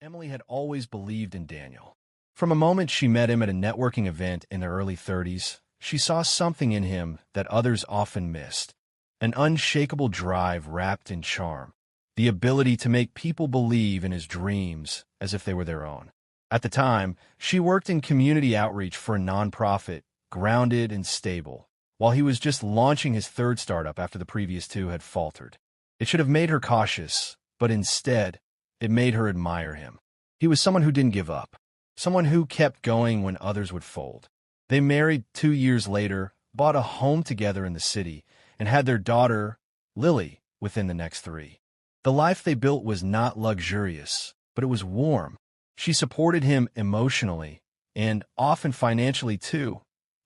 Emily had always believed in Daniel. From a moment she met him at a networking event in their early 30s, she saw something in him that others often missed. An unshakable drive wrapped in charm. The ability to make people believe in his dreams as if they were their own. At the time, she worked in community outreach for a nonprofit, grounded and stable, while he was just launching his third startup after the previous two had faltered. It should have made her cautious, but instead, it made her admire him. He was someone who didn't give up, someone who kept going when others would fold. They married 2 years later, bought a home together in the city, and had their daughter, Lily, within the next 3. The life they built was not luxurious, but it was warm. She supported him emotionally, and often financially too,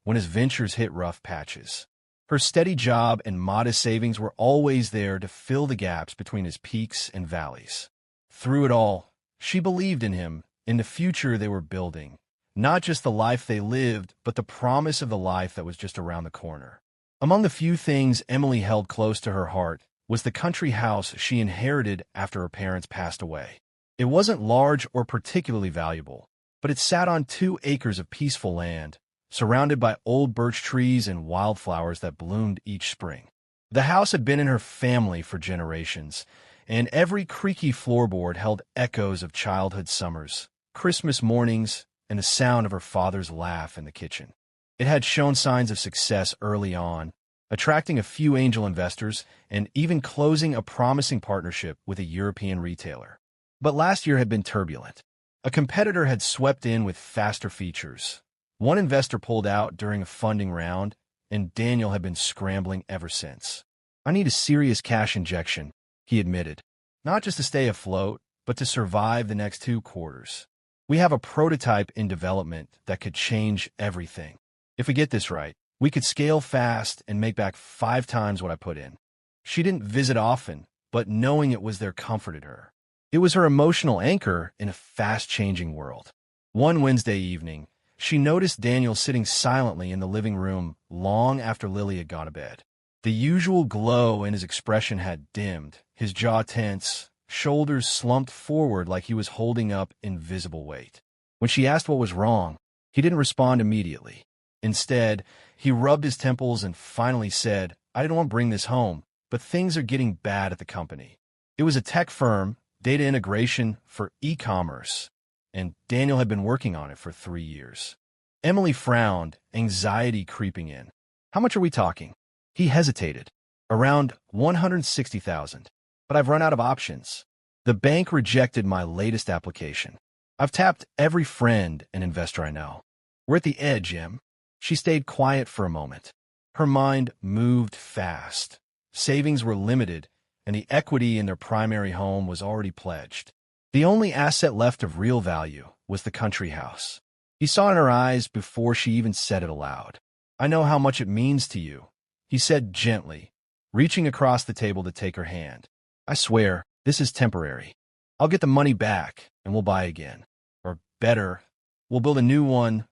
when his ventures hit rough patches. Her steady job and modest savings were always there to fill the gaps between his peaks and valleys. Through it all, she believed in him, in the future they were building. Not just the life they lived, but the promise of the life that was just around the corner. Among the few things Emily held close to her heart was the country house she inherited after her parents passed away. It wasn't large or particularly valuable, but it sat on 2 acres of peaceful land, surrounded by old birch trees and wildflowers that bloomed each spring. The house had been in her family for generations, and every creaky floorboard held echoes of childhood summers, Christmas mornings, and the sound of her father's laugh in the kitchen. It had shown signs of success early on, attracting a few angel investors and even closing a promising partnership with a European retailer. But last year had been turbulent. A competitor had swept in with faster features. One investor pulled out during a funding round, and Daniel had been scrambling ever since. "I need a serious cash injection," he admitted. "Not just to stay afloat, but to survive the next 2 quarters. We have a prototype in development that could change everything. If we get this right, we could scale fast and make back 5 times what I put in." She didn't visit often, but knowing it was there comforted her. It was her emotional anchor in a fast-changing world. One Wednesday evening, she noticed Daniel sitting silently in the living room long after Lily had gone to bed. The usual glow in his expression had dimmed, his jaw tense, shoulders slumped forward like he was holding up invisible weight. When she asked what was wrong, he didn't respond immediately. Instead, he rubbed his temples and finally said, "I didn't want to bring this home, but things are getting bad at the company." It was a tech firm, data integration for e-commerce, and Daniel had been working on it for 3 years. Emily frowned, anxiety creeping in. "How much are we talking?" He hesitated. "Around 160,000. But I've run out of options. The bank rejected my latest application. I've tapped every friend and investor I know. We're at the edge, Em." She stayed quiet for a moment. Her mind moved fast. Savings were limited, and the equity in their primary home was already pledged. The only asset left of real value was the country house. He saw in her eyes before she even said it aloud. "I know how much it means to you," he said gently, reaching across the table to take her hand. "I swear, this is temporary. I'll get the money back, and we'll buy again. Or better, we'll build a new one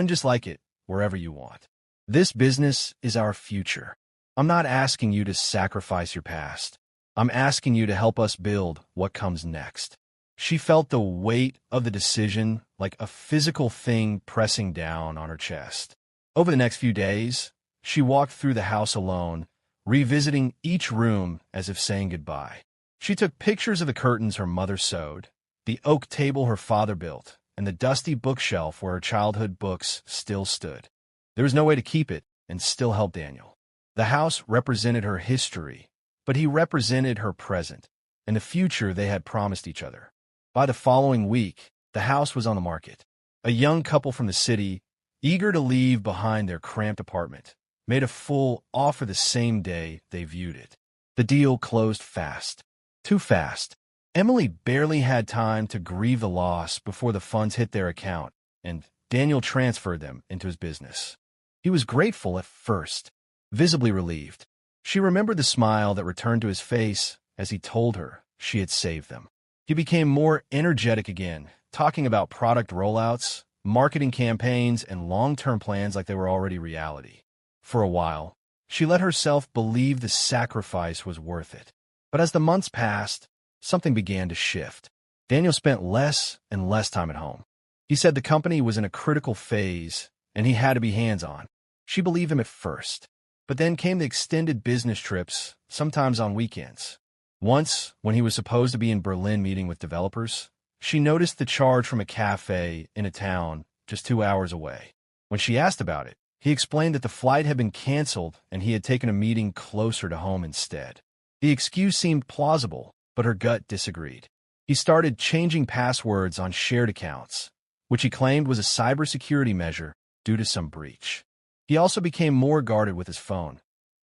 just like it, wherever you want. This business is our future. I'm not asking you to sacrifice your past. I'm asking you to help us build what comes next." She felt the weight of the decision like a physical thing pressing down on her chest. Over the next few days, she walked through the house alone, revisiting each room as if saying goodbye. She took pictures of the curtains her mother sewed, the oak table her father built, and the dusty bookshelf where her childhood books still stood. There was no way to keep it and still help Daniel. The house represented her history, but he represented her present and the future they had promised each other. By the following week, the house was on the market. A young couple from the city, eager to leave behind their cramped apartment, made a full offer the same day they viewed it. The deal closed fast. Too fast. Emily barely had time to grieve the loss before the funds hit their account, and Daniel transferred them into his business. He was grateful at first, visibly relieved. She remembered the smile that returned to his face as he told her she had saved them. He became more energetic again, talking about product rollouts, marketing campaigns, and long-term plans like they were already reality. For a while, she let herself believe the sacrifice was worth it. But as the months passed, something began to shift. Daniel spent less and less time at home. He said the company was in a critical phase and he had to be hands-on. She believed him at first, but then came the extended business trips, sometimes on weekends. Once, when he was supposed to be in Berlin meeting with developers, she noticed the charge from a cafe in a town just 2 hours away. When she asked about it, he explained that the flight had been canceled and he had taken a meeting closer to home instead. The excuse seemed plausible, but her gut disagreed. He started changing passwords on shared accounts, which he claimed was a cybersecurity measure due to some breach. He also became more guarded with his phone,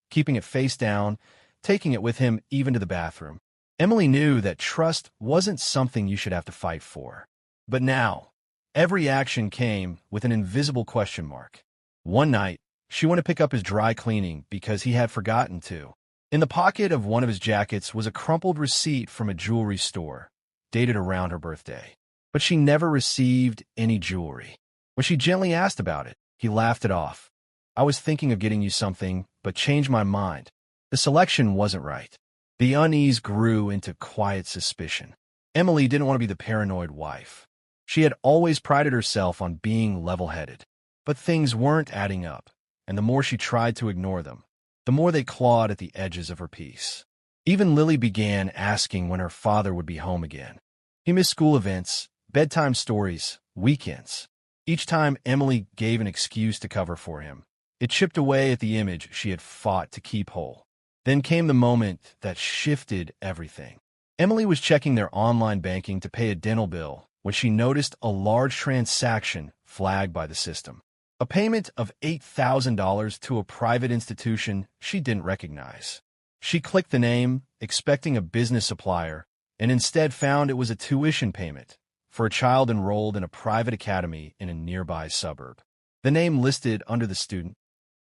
keeping it face down, taking it with him even to the bathroom. Emily knew that trust wasn't something you should have to fight for. But now, every action came with an invisible question mark. One night, she went to pick up his dry cleaning because he had forgotten to. In the pocket of one of his jackets was a crumpled receipt from a jewelry store, dated around her birthday. But she never received any jewelry. When she gently asked about it, he laughed it off. "I was thinking of getting you something, but changed my mind. The selection wasn't right." The unease grew into quiet suspicion. Emily didn't want to be the paranoid wife. She had always prided herself on being level-headed. But things weren't adding up, and the more she tried to ignore them, the more they clawed at the edges of her peace. Even Lily began asking when her father would be home again. He missed school events, bedtime stories, weekends. Each time Emily gave an excuse to cover for him, it chipped away at the image she had fought to keep whole. Then came the moment that shifted everything. Emily was checking their online banking to pay a dental bill when she noticed a large transaction flagged by the system. A payment of $8,000 to a private institution she didn't recognize. She clicked the name, expecting a business supplier, and instead found it was a tuition payment for a child enrolled in a private academy in a nearby suburb. The name listed under the student,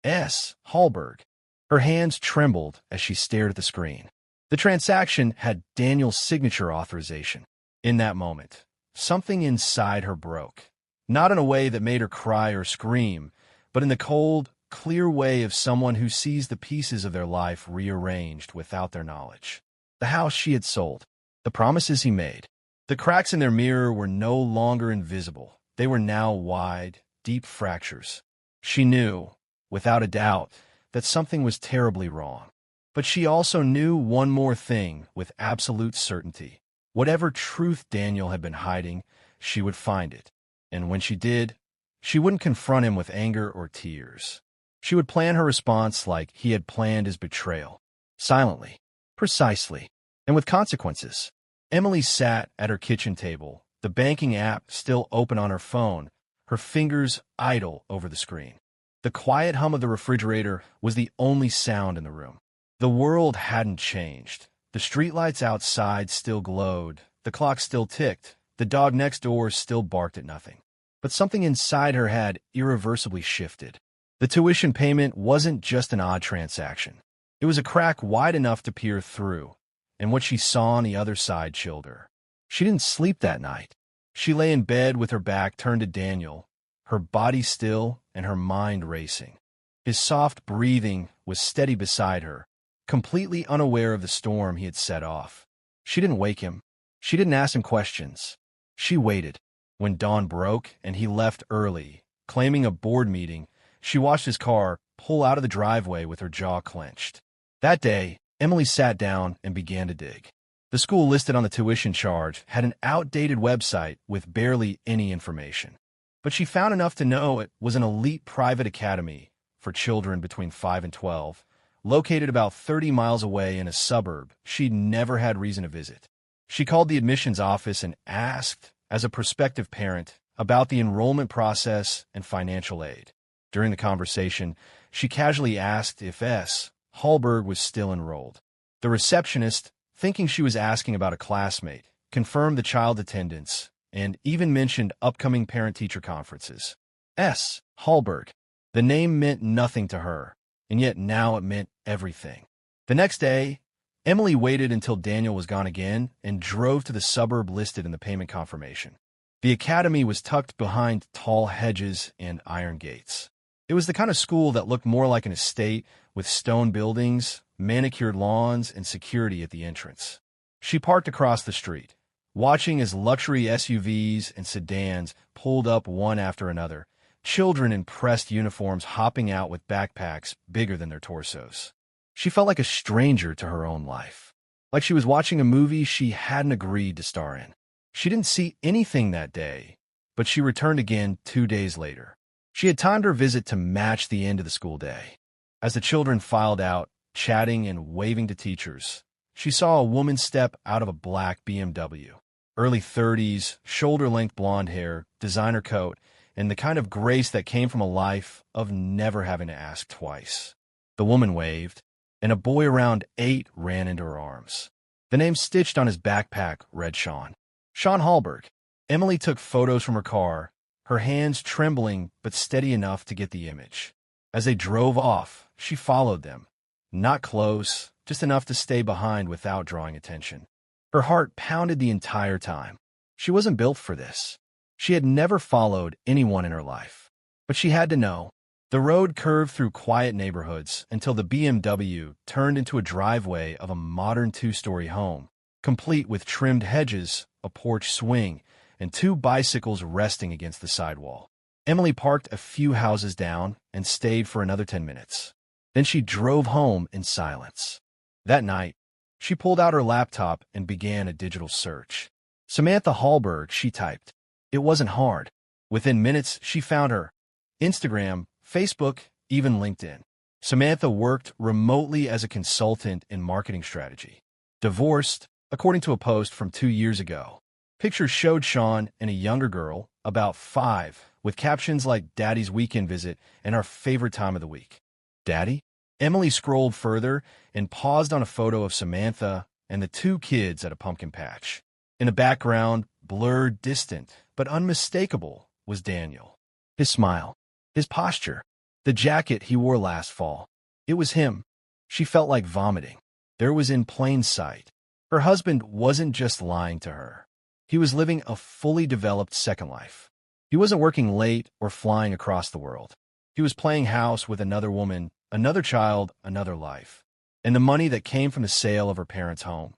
S. Hallberg. Her hands trembled as she stared at the screen. The transaction had Daniel's signature authorization. In that moment, something inside her broke. Not in a way that made her cry or scream, but in the cold, clear way of someone who sees the pieces of their life rearranged without their knowledge. The house she had sold, the promises he made. The cracks in their mirror were no longer invisible. They were now wide, deep fractures. She knew, without a doubt, that something was terribly wrong. But she also knew one more thing with absolute certainty. Whatever truth Daniel had been hiding, she would find it. And when she did, she wouldn't confront him with anger or tears. She would plan her response like he had planned his betrayal. Silently, precisely, and with consequences. Emily sat at her kitchen table, the banking app still open on her phone, her fingers idle over the screen. The quiet hum of the refrigerator was the only sound in the room. The world hadn't changed. The streetlights outside still glowed, the clock still ticked, the dog next door still barked at nothing. But something inside her had irreversibly shifted. The tuition payment wasn't just an odd transaction. It was a crack wide enough to peer through, and what she saw on the other side chilled her. She didn't sleep that night. She lay in bed with her back turned to Daniel, her body still and her mind racing. His soft breathing was steady beside her, completely unaware of the storm he had set off. She didn't wake him. She didn't ask him questions. She waited. When dawn broke and he left early, claiming a board meeting, she watched his car pull out of the driveway with her jaw clenched. That day, Emily sat down and began to dig. The school listed on the tuition charge had an outdated website with barely any information. But she found enough to know it was an elite private academy for children between 5 and 12, located about 30 miles away in a suburb she'd never had reason to visit. She called the admissions office and asked, as a prospective parent, about the enrollment process and financial aid. During the conversation, she casually asked if S. Hallberg was still enrolled. The receptionist, thinking she was asking about a classmate, confirmed the child attendance and even mentioned upcoming parent-teacher conferences. S. Hallberg. The name meant nothing to her, and yet now it meant everything. The next day, Emily waited until Daniel was gone again and drove to the suburb listed in the payment confirmation. The academy was tucked behind tall hedges and iron gates. It was the kind of school that looked more like an estate with stone buildings, manicured lawns, and security at the entrance. She parked across the street, watching as luxury SUVs and sedans pulled up one after another, children in pressed uniforms hopping out with backpacks bigger than their torsos. She felt like a stranger to her own life, like she was watching a movie she hadn't agreed to star in. She didn't see anything that day, but she returned again 2 days later. She had timed her visit to match the end of the school day. As the children filed out, chatting and waving to teachers, she saw a woman step out of a black BMW. Early 30s, shoulder-length blonde hair, designer coat, and the kind of grace that came from a life of never having to ask twice. The woman waved, and a boy around 8 ran into her arms. The name stitched on his backpack read Sean. Sean Hallberg. Emily took photos from her car, her hands trembling but steady enough to get the image. As they drove off, she followed them. Not close, just enough to stay behind without drawing attention. Her heart pounded the entire time. She wasn't built for this. She had never followed anyone in her life. But she had to know. The road curved through quiet neighborhoods until the BMW turned into a driveway of a modern 2-story home, complete with trimmed hedges, a porch swing, and 2 bicycles resting against the sidewall. Emily parked a few houses down and stayed for another 10 minutes. Then she drove home in silence. That night, she pulled out her laptop and began a digital search. Samantha Hallberg, she typed. It wasn't hard. Within minutes, she found her. Instagram, Facebook, even LinkedIn. Samantha worked remotely as a consultant in marketing strategy. Divorced, according to a post from 2 years ago. Pictures showed Sean and a younger girl, about 5, with captions like Daddy's weekend visit and our favorite time of the week. Daddy? Emily scrolled further and paused on a photo of Samantha and the 2 kids at a pumpkin patch. In the background, blurred, distant, but unmistakable, was Daniel. His smile, his posture, the jacket he wore last fall. It was him. She felt like vomiting. There was in plain sight. Her husband wasn't just lying to her. He was living a fully developed second life. He wasn't working late or flying across the world. He was playing house with another woman, another child, another life. And the money that came from the sale of her parents' home,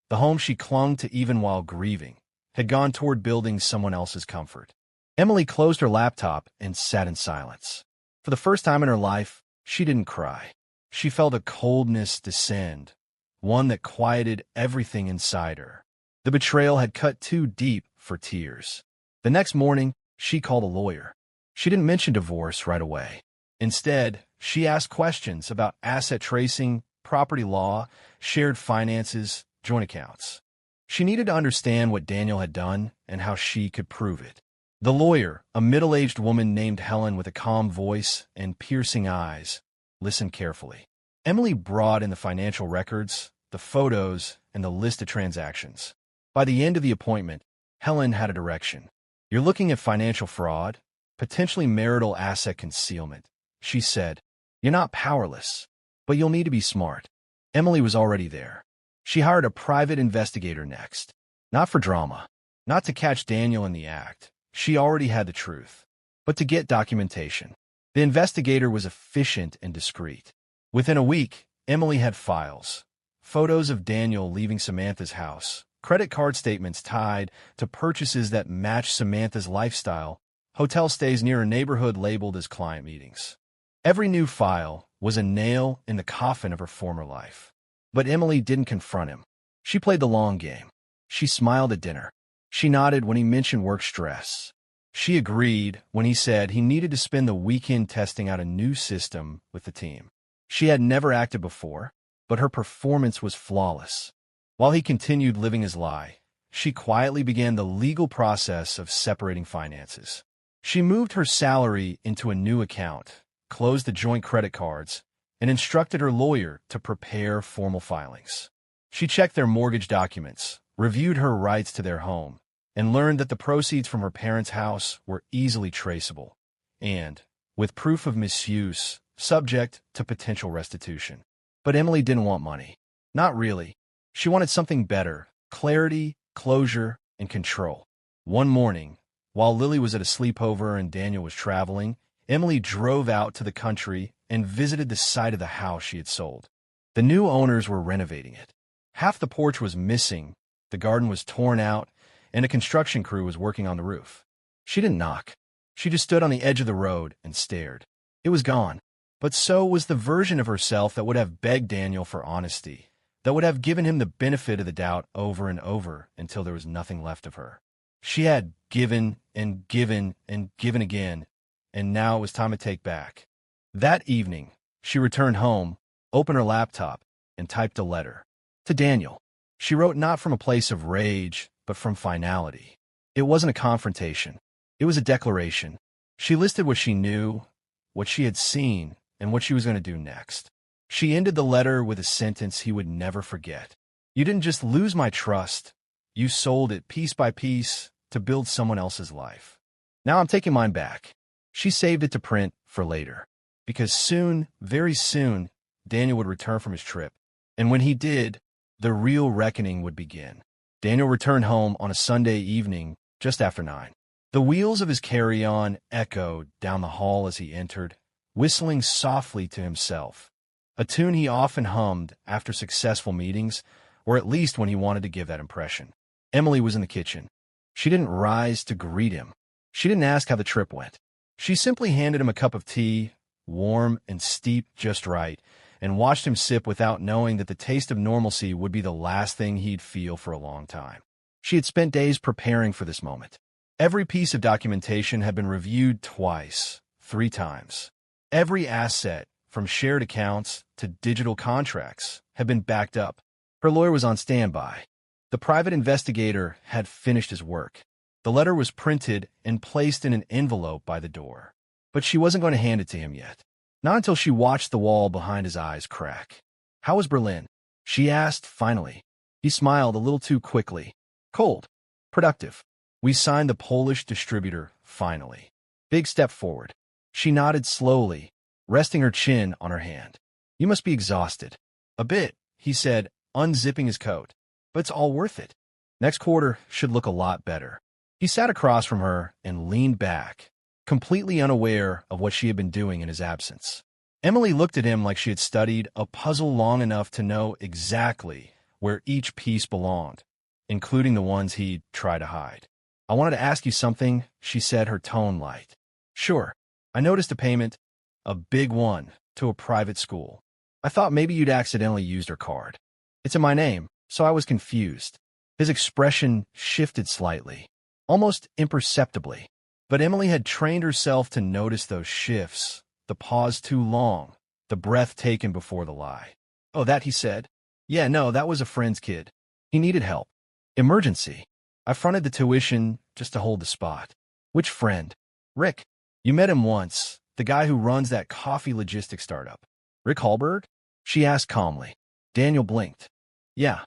the home she clung to even while grieving, had gone toward building someone else's comfort. Emily closed her laptop and sat in silence. For the first time in her life, she didn't cry. She felt a coldness descend, one that quieted everything inside her. The betrayal had cut too deep for tears. The next morning, she called a lawyer. She didn't mention divorce right away. Instead, she asked questions about asset tracing, property law, shared finances, joint accounts. She needed to understand what Daniel had done and how she could prove it. The lawyer, a middle-aged woman named Helen with a calm voice and piercing eyes, listened carefully. Emily brought in the financial records, the photos, and the list of transactions. By the end of the appointment, Helen had a direction. You're looking at financial fraud, potentially marital asset concealment. She said, you're not powerless, but you'll need to be smart. Emily was already there. She hired a private investigator next. Not for drama, not to catch Daniel in the act. She already had the truth, but to get documentation. The investigator was efficient and discreet. Within a week, Emily had files, photos of Daniel leaving Samantha's house, credit card statements tied to purchases that matched Samantha's lifestyle, hotel stays near a neighborhood labeled as client meetings. Every new file was a nail in the coffin of her former life. But Emily didn't confront him. She played the long game. She smiled at dinner. She nodded when he mentioned work stress. She agreed when he said he needed to spend the weekend testing out a new system with the team. She had never acted before, but her performance was flawless. While he continued living his lie, she quietly began the legal process of separating finances. She moved her salary into a new account, closed the joint credit cards, and instructed her lawyer to prepare formal filings. She checked their mortgage documents, reviewed her rights to their home, and learned that the proceeds from her parents' house were easily traceable and, with proof of misuse, subject to potential restitution. But Emily didn't want money. Not really. She wanted something better: clarity, closure, and control. One morning, while Lily was at a sleepover and Daniel was traveling, Emily drove out to the country and visited the site of the house she had sold. The new owners were renovating it. Half the porch was missing, the garden was torn out, and a construction crew was working on the roof. She didn't knock. She just stood on the edge of the road and stared. It was gone. But so was the version of herself that would have begged Daniel for honesty, that would have given him the benefit of the doubt over and over until there was nothing left of her. She had given and given and given again, and now it was time to take back. That evening, she returned home, opened her laptop, and typed a letter. To Daniel. She wrote not from a place of rage, but from finality. It wasn't a confrontation. It was a declaration. She listed what she knew, what she had seen, and what she was going to do next. She ended the letter with a sentence he would never forget. You didn't just lose my trust. You sold it piece by piece to build someone else's life. Now I'm taking mine back. She saved it to print for later. Because soon, very soon, Daniel would return from his trip. And when he did, the real reckoning would begin. Daniel returned home on a Sunday evening just after 9. The wheels of his carry-on echoed down the hall as he entered, whistling softly to himself, a tune he often hummed after successful meetings, or at least when he wanted to give that impression. Emily was in the kitchen. She didn't rise to greet him. She didn't ask how the trip went. She simply handed him a cup of tea, warm and steeped just right, and watched him sip without knowing that the taste of normalcy would be the last thing he'd feel for a long time. She had spent days preparing for this moment. Every piece of documentation had been reviewed twice, 3 times. Every asset, from shared accounts to digital contracts, had been backed up. Her lawyer was on standby. The private investigator had finished his work. The letter was printed and placed in an envelope by the door. But she wasn't going to hand it to him yet. Not until she watched the wall behind his eyes crack. How was Berlin? She asked finally. He smiled a little too quickly. Cold. Productive. We signed the Polish distributor, finally. Big step forward. She nodded slowly, resting her chin on her hand. You must be exhausted. A bit, he said, unzipping his coat. But it's all worth it. Next quarter should look a lot better. He sat across from her and leaned back, completely unaware of what she had been doing in his absence. Emily looked at him like she had studied a puzzle long enough to know exactly where each piece belonged, including the ones he'd try to hide. I wanted to ask you something, she said, her tone light. Sure. I noticed a payment, a big one, to a private school. I thought maybe you'd accidentally used her card. It's in my name, so I was confused. His expression shifted slightly, almost imperceptibly. But Emily had trained herself to notice those shifts, the pause too long, the breath taken before the lie. Oh, that, he said. Yeah, no, that was a friend's kid. He needed help. Emergency. I fronted the tuition just to hold the spot. Which friend? Rick. You met him once, the guy who runs that coffee logistics startup. Rick Hallberg? She asked calmly. Daniel blinked. Yeah,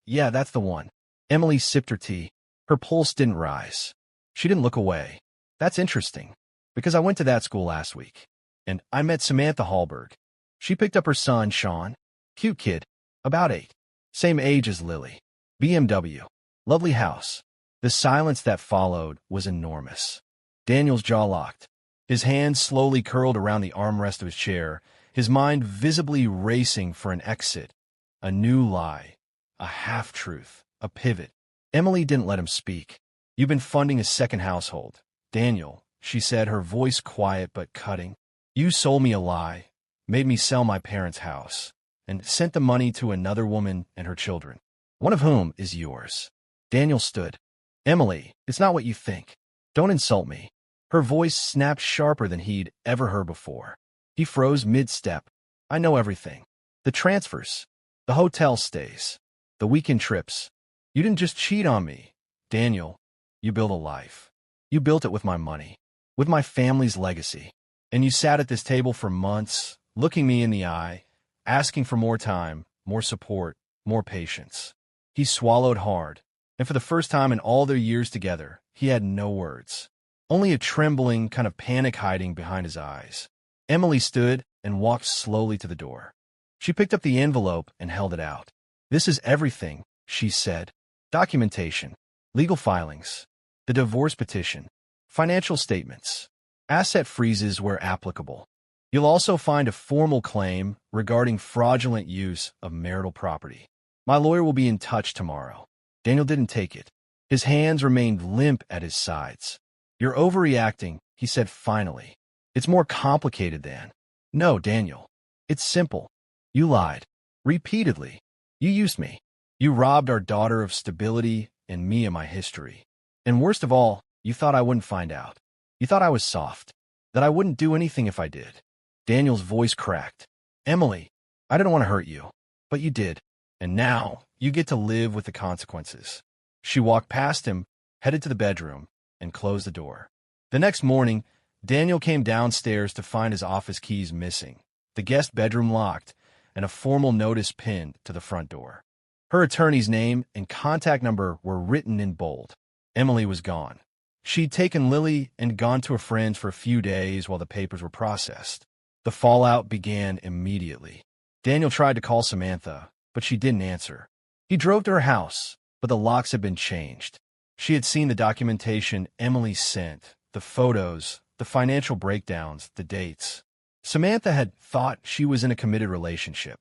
that's the one. Emily sipped her tea. Her pulse didn't rise. She didn't look away. That's interesting, because I went to that school last week, and I met Samantha Hallberg. She picked up her son, Sean. Cute kid, about 8. Same age as Lily. BMW. Lovely house. The silence that followed was enormous. Daniel's jaw locked. His hands slowly curled around the armrest of his chair, his mind visibly racing for an exit, a new lie, a half-truth, a pivot. Emily didn't let him speak. You've been funding a second household. Daniel, she said, her voice quiet but cutting. You sold me a lie, made me sell my parents' house, and sent the money to another woman and her children, one of whom is yours. Daniel stood. Emily, it's not what you think. Don't insult me. Her voice snapped sharper than he'd ever heard before. He froze mid-step. I know everything. The transfers, the hotel stays, the weekend trips. You didn't just cheat on me, Daniel. You built a life. You built it with my money, with my family's legacy. And you sat at this table for months, looking me in the eye, asking for more time, more support, more patience. He swallowed hard, and for the first time in all their years together, he had no words. Only a trembling kind of panic hiding behind his eyes. Emily stood and walked slowly to the door. She picked up the envelope and held it out. This is everything, she said. Documentation, legal filings, the divorce petition, financial statements, asset freezes where applicable. You'll also find a formal claim regarding fraudulent use of marital property. My lawyer will be in touch tomorrow. Daniel didn't take it. His hands remained limp at his sides. "You're overreacting," he said finally. "It's more complicated than—" "No, Daniel. It's simple. You lied. Repeatedly. You used me. You robbed our daughter of stability and me of my history. And worst of all, you thought I wouldn't find out. You thought I was soft, that I wouldn't do anything if I did." Daniel's voice cracked. "Emily, I didn't want to hurt you, but you did. And now you get to live with the consequences." She walked past him, headed to the bedroom, and closed the door. The next morning, Daniel came downstairs to find his office keys missing, the guest bedroom locked, and a formal notice pinned to the front door. Her attorney's name and contact number were written in bold. Emily was gone. She'd taken Lily and gone to a friend's for a few days while the papers were processed. The fallout began immediately. Daniel tried to call Samantha, but she didn't answer. He drove to her house, but the locks had been changed. She had seen the documentation Emily sent, the photos, the financial breakdowns, the dates. Samantha had thought she was in a committed relationship.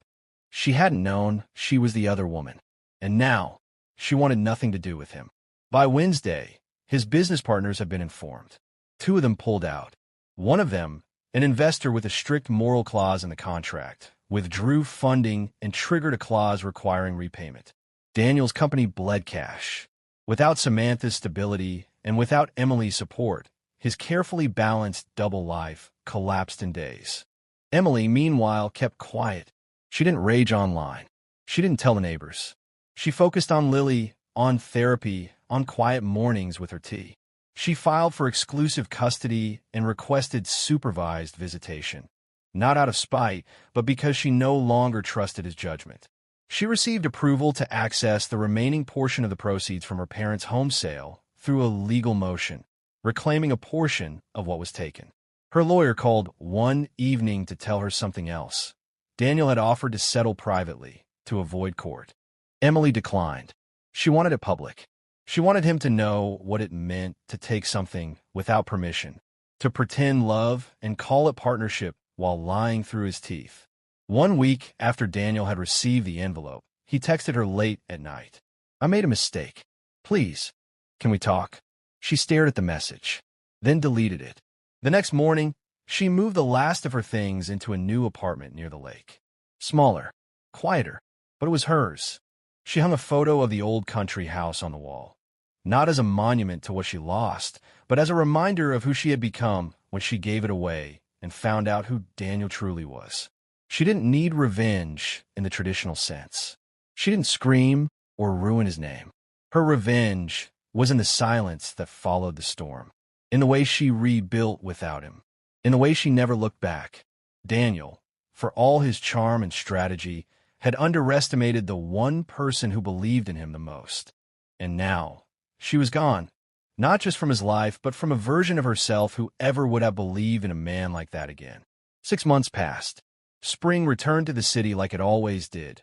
She hadn't known she was the other woman. And now, she wanted nothing to do with him. By Wednesday, his business partners had been informed. 2 of them pulled out. One of them, an investor with a strict moral clause in the contract, withdrew funding and triggered a clause requiring repayment. Daniel's company bled cash. Without Samantha's stability and without Emily's support, his carefully balanced double life collapsed in days. Emily, meanwhile, kept quiet. She didn't rage online. She didn't tell the neighbors. She focused on Lily, on therapy, on quiet mornings with her tea. She filed for exclusive custody and requested supervised visitation, not out of spite, but because she no longer trusted his judgment. She received approval to access the remaining portion of the proceeds from her parents' home sale through a legal motion, reclaiming a portion of what was taken. Her lawyer called one evening to tell her something else. Daniel had offered to settle privately, to avoid court. Emily declined. She wanted it public. She wanted him to know what it meant to take something without permission, to pretend love and call it partnership while lying through his teeth. 1 week after Daniel had received the envelope, he texted her late at night. "I made a mistake. Please, can we talk?" She stared at the message, then deleted it. The next morning, she moved the last of her things into a new apartment near the lake. Smaller, quieter, but it was hers. She hung a photo of the old country house on the wall, not as a monument to what she lost, but as a reminder of who she had become when she gave it away and found out who Daniel truly was. She didn't need revenge in the traditional sense. She didn't scream or ruin his name. Her revenge was in the silence that followed the storm, in the way she rebuilt without him, in the way she never looked back. Daniel, for all his charm and strategy, had underestimated the one person who believed in him the most. And now, she was gone, not just from his life, but from a version of herself who ever would have believed in a man like that again. 6 months passed. Spring returned to the city like it always did.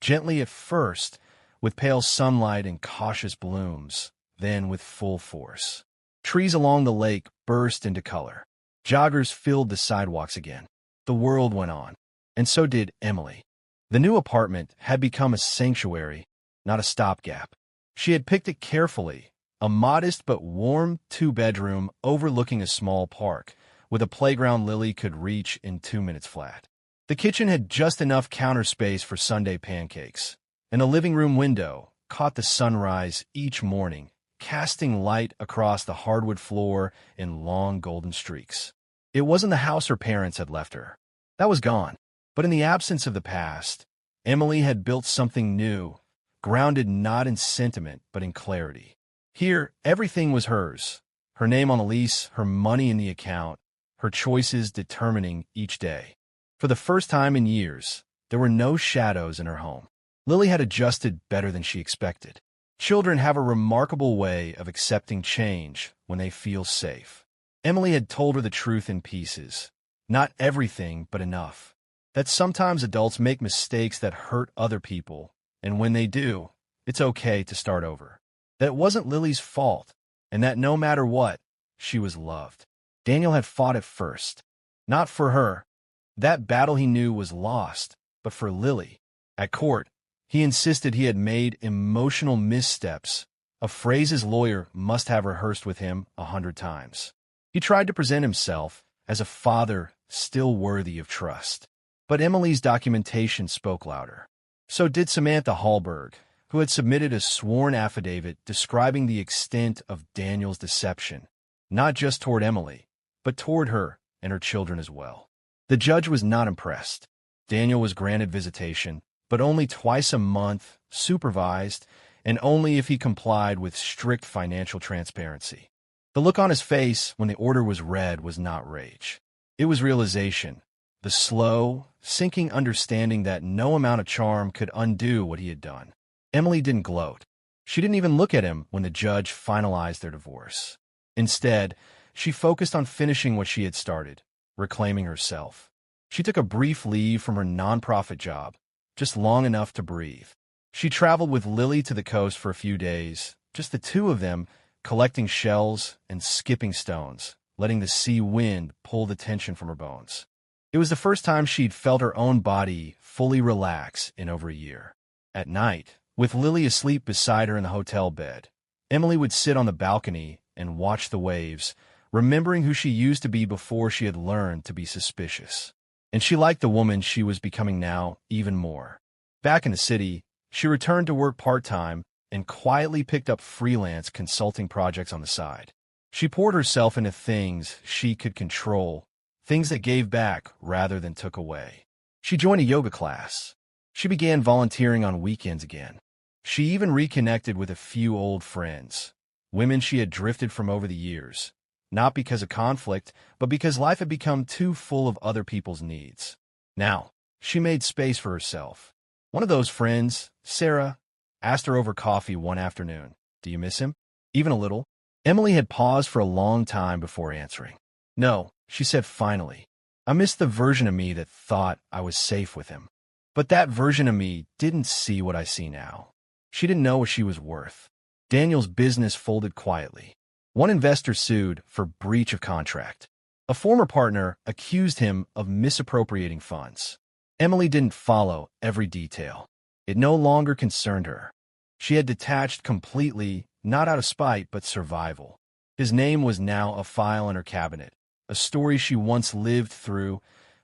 Gently at first, with pale sunlight and cautious blooms, then with full force. Trees along the lake burst into color. Joggers filled the sidewalks again. The world went on, and so did Emily. The new apartment had become a sanctuary, not a stopgap. She had picked it carefully, a modest but warm 2-bedroom overlooking a small park, with a playground Lily could reach in 2 minutes flat. The kitchen had just enough counter space for Sunday pancakes, and the living room window caught the sunrise each morning, casting light across the hardwood floor in long golden streaks. It wasn't the house her parents had left her. That was gone. But in the absence of the past, Emily had built something new, grounded not in sentiment but in clarity. Here, everything was hers. Her name on the lease, her money in the account, her choices determining each day. For the first time in years, there were no shadows in her home. Lily had adjusted better than she expected. Children have a remarkable way of accepting change when they feel safe. Emily had told her the truth in pieces. Not everything, but enough. That sometimes adults make mistakes that hurt other people, and when they do, it's okay to start over. That it wasn't Lily's fault, and that no matter what, she was loved. Daniel had fought at first. Not for her. That battle he knew was lost, but for Lily. At court, he insisted he had made emotional missteps, a phrase his lawyer must have rehearsed with him 100 times. He tried to present himself as a father still worthy of trust. But Emily's documentation spoke louder. So did Samantha Hallberg, who had submitted a sworn affidavit describing the extent of Daniel's deception, not just toward Emily, but toward her and her children as well. The judge was not impressed. Daniel was granted visitation, but only twice a month, supervised, and only if he complied with strict financial transparency. The look on his face when the order was read was not rage. It was realization, the slow, sinking understanding that no amount of charm could undo what he had done. Emily didn't gloat. She didn't even look at him when the judge finalized their divorce. Instead, she focused on finishing what she had started, reclaiming herself. She took a brief leave from her nonprofit job, just long enough to breathe. She traveled with Lily to the coast for a few days, just the two of them, collecting shells and skipping stones, letting the sea wind pull the tension from her bones. It was the first time she'd felt her own body fully relax in over a year. At night, with Lily asleep beside her in the hotel bed, Emily would sit on the balcony and watch the waves, remembering who she used to be before she had learned to be suspicious. And she liked the woman she was becoming now even more. Back in the city, she returned to work part-time and quietly picked up freelance consulting projects on the side. She poured herself into things she could control, things that gave back rather than took away. She joined a yoga class. She began volunteering on weekends again. She even reconnected with a few old friends, women she had drifted from over the years, not because of conflict, but because life had become too full of other people's needs. Now, she made space for herself. One of those friends, Sarah, asked her over coffee one afternoon, "Do you miss him?" Even a little. Emily had paused for a long time before answering. "No," she said finally. "I miss the version of me that thought I was safe with him." But that version of me didn't see what I see now. She didn't know what she was worth. Daniel's business folded quietly. One investor sued for breach of contract. A former partner accused him of misappropriating funds. Emily didn't follow every detail. It no longer concerned her. She had detached completely, not out of spite, but survival. His name was now a file in her cabinet, a story she once lived through,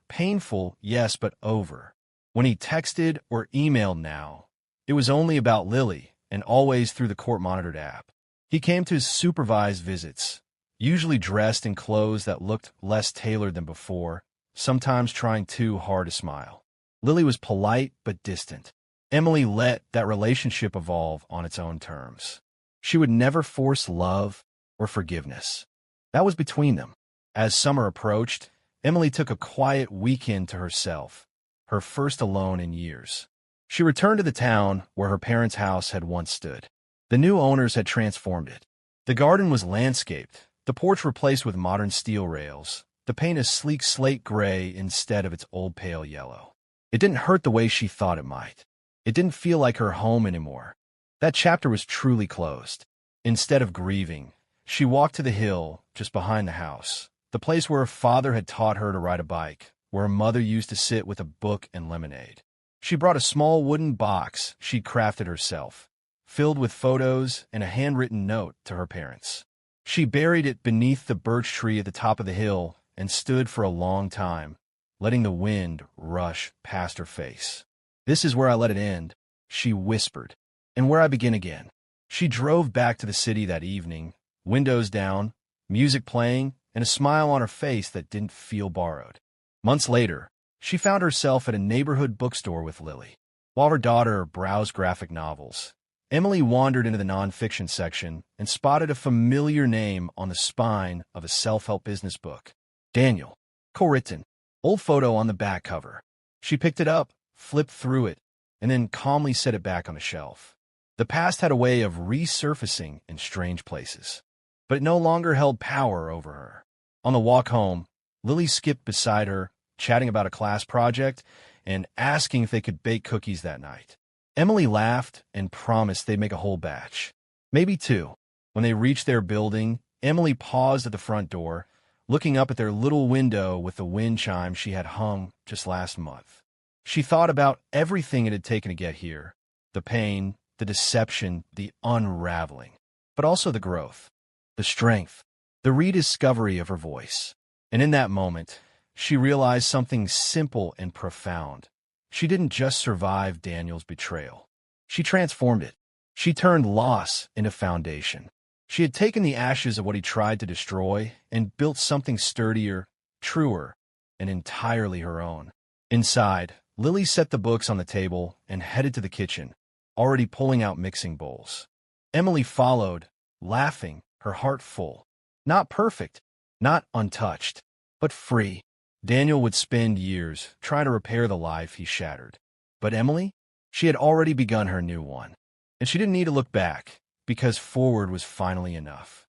painful, yes, but over. When he texted or emailed now, it was only about Lily, and always through the court-monitored app. He came to his supervised visits, usually dressed in clothes that looked less tailored than before, sometimes trying too hard to smile. Lily was polite but distant. Emily let that relationship evolve on its own terms. She would never force love or forgiveness. That was between them. As summer approached, Emily took a quiet weekend to herself, her first alone in years. She returned to the town where her parents' house had once stood. The new owners had transformed it. The garden was landscaped, the porch replaced with modern steel rails, the paint a sleek slate gray instead of its old pale yellow. It didn't hurt the way she thought it might. It didn't feel like her home anymore. That chapter was truly closed. Instead of grieving, she walked to the hill just behind the house, the place where her father had taught her to ride a bike, where her mother used to sit with a book and lemonade. She brought a small wooden box she'd crafted herself, filled with photos and a handwritten note to her parents. She buried it beneath the birch tree at the top of the hill and stood for a long time, letting the wind rush past her face. "This is where I let it end," she whispered, "and where I begin again." She drove back to the city that evening, windows down, music playing, and a smile on her face that didn't feel borrowed. Months later, she found herself at a neighborhood bookstore with Lily. While her daughter browsed graphic novels, Emily wandered into the nonfiction section and spotted a familiar name on the spine of a self-help business book. Daniel, co-written, old photo on the back cover. She picked it up, flipped through it, and then calmly set it back on the shelf. The past had a way of resurfacing in strange places, but it no longer held power over her. On the walk home, Lily skipped beside her, chatting about a class project and asking if they could bake cookies that night. Emily laughed and promised they'd make a whole batch, maybe two. When they reached their building, Emily paused at the front door, looking up at their little window with the wind chime she had hung just last month. She thought about everything it had taken to get here, the pain, the deception, the unraveling. but also the growth, the strength, the rediscovery of her voice. And in that moment, she realized something simple and profound. She didn't just survive Daniel's betrayal. She transformed it. She turned loss into foundation. She had taken the ashes of what he tried to destroy and built something sturdier, truer, and entirely her own. Inside, Lily set the books on the table and headed to the kitchen, already pulling out mixing bowls. Emily followed, laughing, her heart full. Not perfect, not untouched, but free. Daniel would spend years trying to repair the life he shattered. But Emily? She had already begun her new one. And she didn't need to look back, because forward was finally enough.